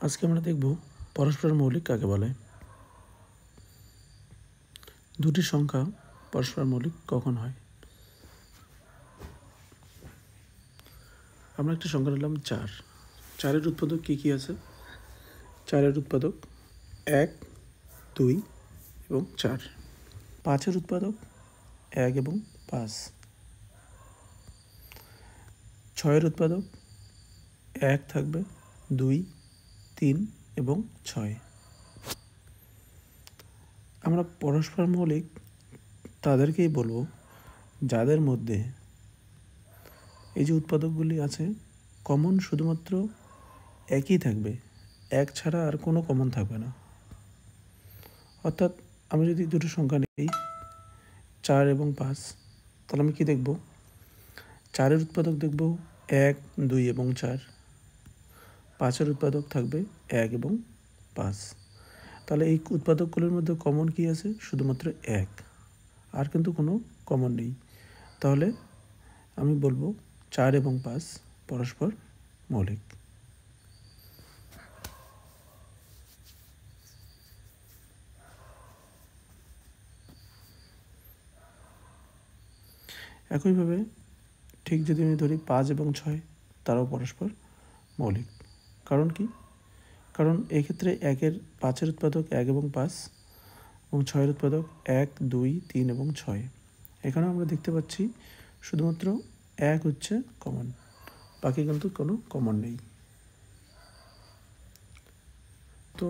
আজকে আমরা দেখব পরস্পর মৌলিক কাকে বলে। দুটি সংখ্যা পরস্পর মৌলিক কখন হয়। আমরা একটা সংখ্যা নিলাম 4। 4-এর উৎপাদক কী কী আছে? 4-এর উৎপাদক 1, 2 এবং 4। 5-এর উৎপাদক 1 এবং 5। 6-এর উৎপাদক 1 থাকবে, 2, 3 এবং 6। আমরা পরস্পর মৌলিক তাদেরকেই বলবো যাদের মধ্যে এই যে উৎপাদকগুলি আছে কমন শুধুমাত্র একই থাকবে, এক ছাড়া আর কোনো কমন থাকবে না। অর্থাৎ আমি যদি দুটো সংখ্যা নিই 4 এবং 5, তাহলে আমি কি দেখব? 4-এর উৎপাদক দেখব 1, 2 এবং 4। 5-এর উৎপাদক থাকবে 1 এবং 5। তাহলে এই উৎপাদকগুলোর মধ্যে কমন কি আছে? শুধুমাত্র 1, আর কিন্তু কোনো কমন নেই। তাহলে আমি বলবো 4 এবং 5 পরস্পর মৌলিক। একইভাবে ঠিক যদি আমি ধরি 5 এবং 6, তারাও পরস্পর মৌলিক। কারণ কি? কারণ এক্ষেত্রে 5-এর উৎপাদক 1 এবং 5 এবং 6-এর উৎপাদক 1, 2, 3 এবং 6। এখানে আমরা দেখতে পাচ্ছি শুধুমাত্র 1 হচ্ছে কমন, বাকি কিন্তু কোনো কমন নেই। তো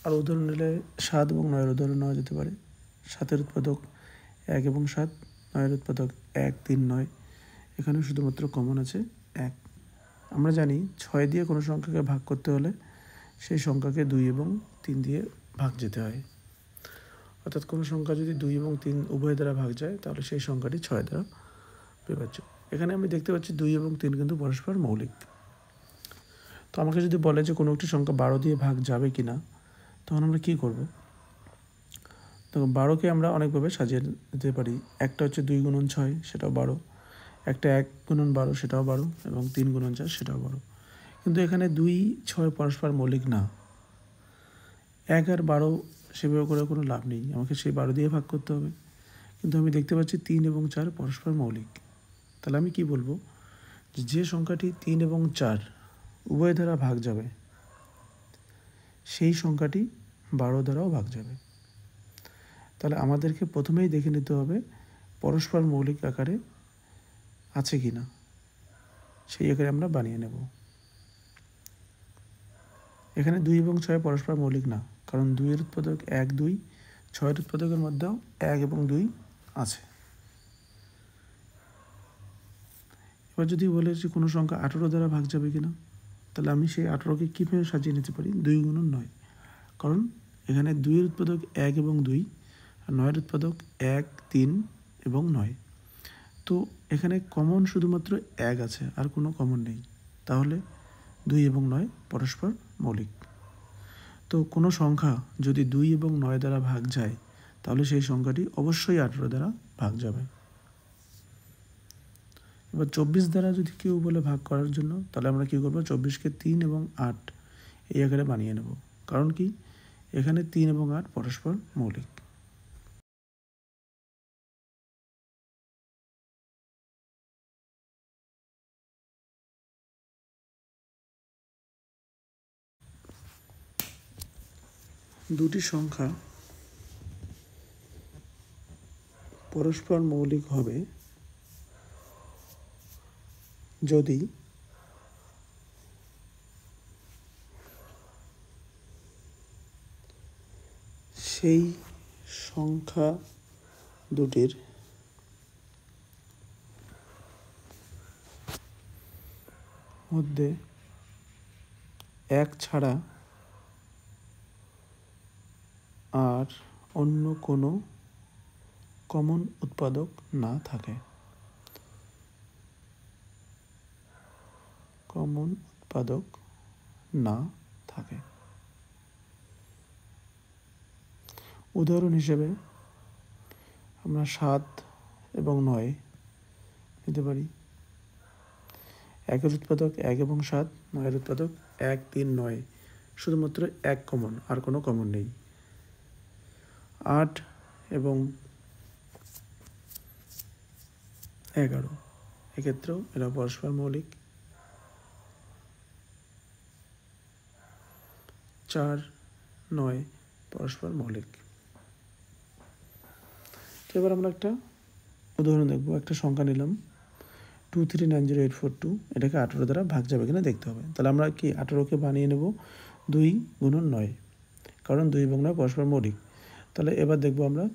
আর উদাহরণ নিলে 7 এবং 9-এর উদাহরণ নেওয়া যেতে পারে। 7-এর উৎপাদক 1 এবং 7, 9-এর উৎপাদক 1, 3, 9। এখানে শুধুমাত্র কমন আছে 1। আমরা জানি 6 দিয়ে কোনো সংখ্যাকে ভাগ করতে হলে সেই সংখ্যাকে 2 এবং 3 দিয়ে ভাগ যেতে হয়। অর্থাৎ কোনো সংখ্যা যদি 2 এবং 3 উভয় দ্বারা ভাগ যায় তাহলে সেই সংখ্যাটি 6 দ্বারা বিভাজ্য। এখানে আমি দেখতে পাচ্ছি 2 এবং 3 কিন্তু পরস্পর মৌলিক। তো আমাকে যদি বলে যে কোনো একটি সংখ্যা 12 দিয়ে ভাগ যাবে কি না, তখন আমরা কী করব? দেখুন 12কে আমরা অনেকভাবে সাজিয়ে দিতে পারি। একটা হচ্ছে 2 গুণন 6, সেটাও 12। একটা 1 গুণন 12, সেটাও 12, এবং 3 গুণন 4, সেটাও 12। কিন্তু এখানে 2, 6 পরস্পর মৌলিক না। 1 আর 12 সেভাবে করে কোনো লাভ নেই, আমাকে সেই 12 দিয়ে ভাগ করতে হবে। কিন্তু আমি দেখতে পাচ্ছি 3 এবং 4 পরস্পর মৌলিক। তাহলে আমি কি বলবো? যে সংখ্যাটি 3 এবং 4 উভয় দ্বারা ভাগ যাবে সেই সংখ্যাটি 12 দ্বারাও ভাগ যাবে। তাহলে আমাদেরকে প্রথমেই দেখে নিতে হবে পরস্পর মৌলিক আকারে আছে কি না, সেই আকারে আমরা বানিয়ে নেব। এখানে 2 এবং 6 পরস্পর মৌলিক না, কারণ 2-এর উৎপাদক 1, 2, 6-এর উৎপাদকের মধ্যেও 1 এবং 2 আছে। এবার যদি বলে যে কোনো সংখ্যা 18 দ্বারা ভাগ যাবে কিনা, তাহলে আমি সেই 18কে কীভাবে সাজিয়ে নিতে পারি? 2 গুণন 9, কারণ এখানে 2-এর উৎপাদক 1 এবং 2, আর 9-এর উৎপাদক 1, 3 এবং 9। তো এখানে কমন শুধুমাত্র 1 আছে, আর কোনো কমন নেই। তাহলে 2 এবং 9 পরস্পর মৌলিক। তো কোনো সংখ্যা যদি 2 এবং 9 দ্বারা ভাগ যায় তাহলে সেই সংখ্যাটি অবশ্যই 18 দ্বারা ভাগ যাবে। এবার 24 দ্বারা যদি কেউ বলে ভাগ করার জন্য, তাহলে আমরা কী করবো? 24কে 3 এবং 8 এই আকারে বানিয়ে নেব। কারণ কি? এখানে 3 এবং 8 পরস্পর মৌলিক। দুটি সংখ্যা পরস্পর মৌলিক হবে যদি সেই সংখ্যা দুটির মধ্যে এক ছাড়া আর অন্য কোনো কমন উৎপাদক না থাকে। কমন উৎপাদক না থাকে। উদাহরণ হিসেবে আমরা 7 এবং 9 নিতে পারি। 1-এর উৎপাদক 1 এবং 7, 9-এর উৎপাদক 1, 3, 9, শুধুমাত্র 1 কমন, আর কোনো কমন নেই। 8 এবং 11, এক্ষেত্রেও এরা পরস্পর মৌলিক। 4, 9 পরস্পর মৌলিক। তো এবার আমরা একটা উদাহরণ দেখব। একটা সংখ্যা নিলাম 2390842, এটাকে 18 দ্বারা ভাগ যাবে কিনা দেখতে হবে। তাহলে আমরা কি 18কে বানিয়ে নেব 2 গুণন 9, কারণ 2 এবং 9 পরস্পর মৌলিক। তাহলে এবার দেখব আমরা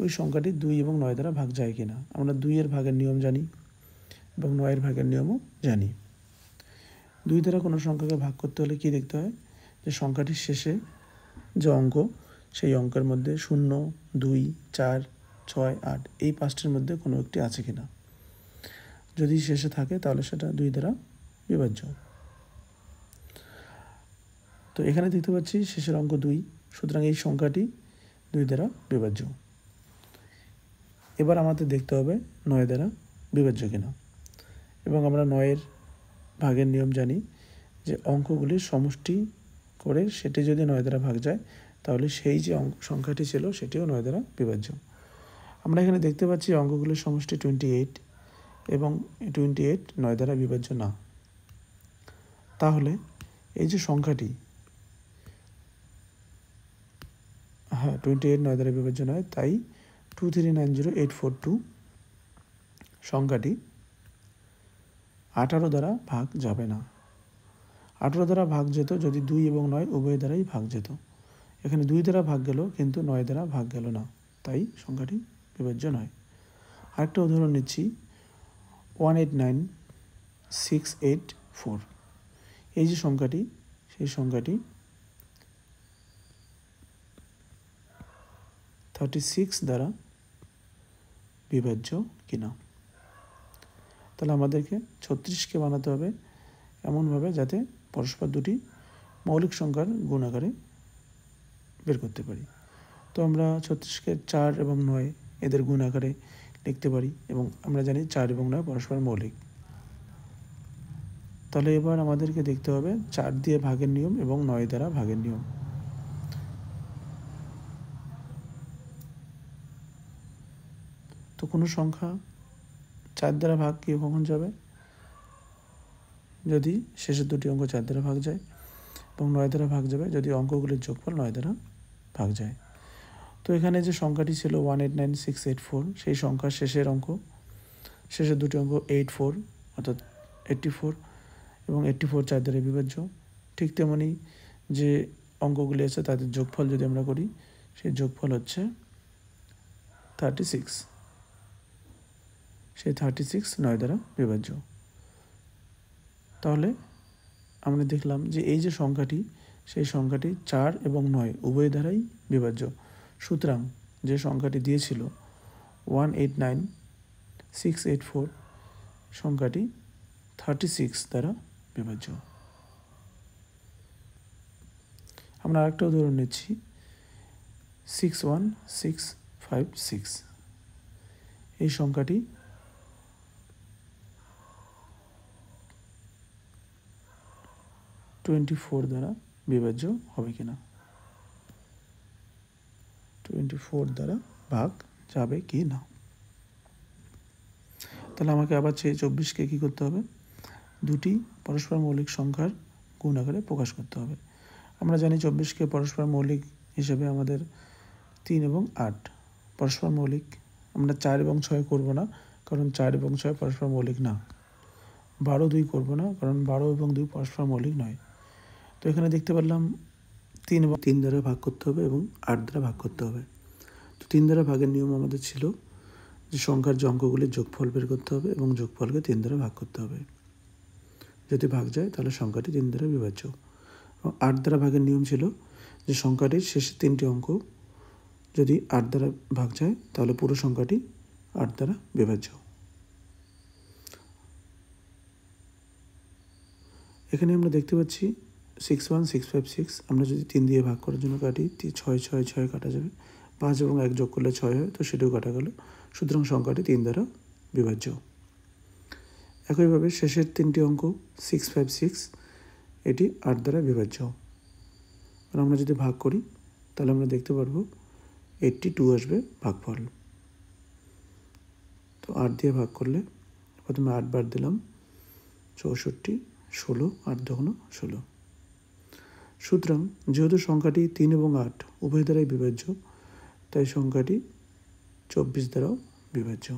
ওই সংখ্যাটি 2 এবং 9 দ্বারা ভাগ যায় কিনা। আমরা 2-এর ভাগের নিয়ম জানি এবং 9-এর ভাগের নিয়মও জানি। 2 দ্বারা কোনো সংখ্যাকে ভাগ করতে হলে কি দেখতে হয়, যে সংখ্যাটির শেষে যে অঙ্ক, সেই অঙ্কের মধ্যে 0, 2, 4, 6, 8 এই 5টির মধ্যে কোনো একটি আছে কিনা। যদি শেষে থাকে তাহলে সেটা 2 দ্বারা বিভাজ্য। তো এখানে দেখতে পাচ্ছি শেষের অঙ্ক 2, সুতরাং এই সংখ্যাটি 2 দ্বারা বিভাজ্য। এবার আমাদের দেখতে হবে 9 দ্বারা বিভাজ্য কিনা, এবং আমরা 9-এর ভাগের নিয়ম জানি যে অঙ্কগুলির সমষ্টি করে সেটি যদি 9 দ্বারা ভাগ যায় তাহলে সেই যে সংখ্যাটি ছিল সেটিও 9 দ্বারা বিভাজ্য। আমরা এখানে দেখতে পাচ্ছি অঙ্কগুলির সমষ্টি 28, এবং 28 9 দ্বারা বিভাজ্য না। তাহলে এই যে সংখ্যাটি, 28 9 দ্বারা বিভাজ্য নয়, তাই 2390842 সংখ্যাটি 18 দ্বারা ভাগ যাবে না। 18 দ্বারা ভাগ যেত যদি 2 এবং 9 উভয় দ্বারাই ভাগ যেত। এখানে 2 দ্বারা ভাগ গেল কিন্তু 9 দ্বারা ভাগ গেল না, তাই সংখ্যাটি বিভাজ্য নয়। আরেকটা উদাহরণ নিচ্ছি 189684, এই যে সংখ্যাটি, সেই সংখ্যাটি 36 দ্বারা বিভাজ্য কিনা। তাহলে আমাদেরকে 36কে বানাতে হবে এমনভাবে যাতে পরস্পর দুটি মৌলিক সংখ্যার গুণ আকারে বের করতে পারি। তো আমরা 36কে 4 এবং 9 এদের গুণ আকারে লিখতে পারি, এবং আমরা জানি 4 এবং 9 পরস্পর মৌলিক। তাহলে এবার আমাদেরকে দেখতে হবে 4 দিয়ে ভাগের নিয়ম এবং 9 দ্বারা ভাগের নিয়ম। তো কোনো সংখ্যা 4 দ্বারা ভাগ কি কখন যাবে, যদি শেষের দুটি অঙ্ক 4 দ্বারা ভাগ যায়, এবং 9 দ্বারা ভাগ যাবে যদি অঙ্কগুলির যোগফল 9 দ্বারা ভাগ যায়। তো এখানে যে সংখ্যাটি ছিল 189684, সেই সংখ্যার শেষের অঙ্ক, শেষের দুটি অঙ্ক 84 অর্থাৎ 84, এবং 84 4 দ্বারা বিভাজ্য। ঠিক তেমনি যে অঙ্কগুলি আছে তাদের যোগফল যদি আমরা করি, সেই যোগফল হচ্ছে 36, সেই 36 9 দ্বারা বিভাজ্য। তাহলে আমরা দেখলাম যে এই যে সংখ্যাটি, সেই সংখ্যাটি 4 এবং 9 উভয় দ্বারাই বিভাজ্য। সুতরাং যে সংখ্যাটি দিয়েছিল 189684 সংখ্যাটি 36 দ্বারা বিভাজ্য। আমরা আরেকটা উদাহরণ নিচ্ছি 61656, এই সংখ্যাটি 24 দ্বারা বিভাজ্য হবে কিনা, 24 দ্বারা ভাগ যাবে কি না। তাহলে আমাকে আবার 24কে কী করতে হবে, দুটি পরস্পর মৌলিক সংখ্যার গুণ আকারে প্রকাশ করতে হবে। আমরা জানি 24কে পরস্পর মৌলিক হিসেবে আমাদের 3 এবং 8 পরস্পর মৌলিক। আমরা 4 এবং 6 করব না, কারণ 4 এবং 6 পরস্পর মৌলিক না। 12 2 করব না, কারণ 12 এবং 2 পরস্পর মৌলিক নয়। তো এখানে দেখতে পারলাম 3 এবং 3 দ্বারা ভাগ করতে হবে এবং 8 দ্বারা ভাগ করতে হবে। তো 3 দ্বারা ভাগের নিয়ম আমাদের ছিল যে সংখ্যার যে অঙ্কগুলির যোগফল বের করতে হবে এবং যোগফলকে 3 দ্বারা ভাগ করতে হবে। যদি ভাগ যায় তাহলে সংখ্যাটি 3 দ্বারা বিভাজ্য। এবং 8 দ্বারা ভাগের নিয়ম ছিল যে সংখ্যাটির শেষের 3টি অঙ্ক যদি 8 দ্বারা ভাগ যায় তাহলে পুরো সংখ্যাটি 8 দ্বারা বিভাজ্য। এখানে আমরা দেখতে পাচ্ছি 61656, আমরা যদি 3 দিয়ে ভাগ করার জন্য কাটি, 6 6 6 কাটা যাবে, 5 এবং 1 যোগ করলে 6 হয়, তো সেটাও কাটা গেল। সুতরাং সংখ্যাটি 3 দ্বারা বিভাজ্য। একইভাবে শেষের তিনটি অঙ্ক 656 এটি 8 দ্বারা বিভাজ্য। আমরা যদি ভাগ করি তাহলে আমরা দেখতে পারবো 82 আসবে ভাগফল। তো 8 দিয়ে ভাগ করলে প্রথমে 8 বার দিলাম, 64, 16, 8 দুগুণ 16। সুতরাং যেহেতু সংখ্যাটি 3 এবং 8 উভয় দ্বারাই বিভাজ্য, তাই সংখ্যাটি 24 দ্বারাও বিভাজ্য।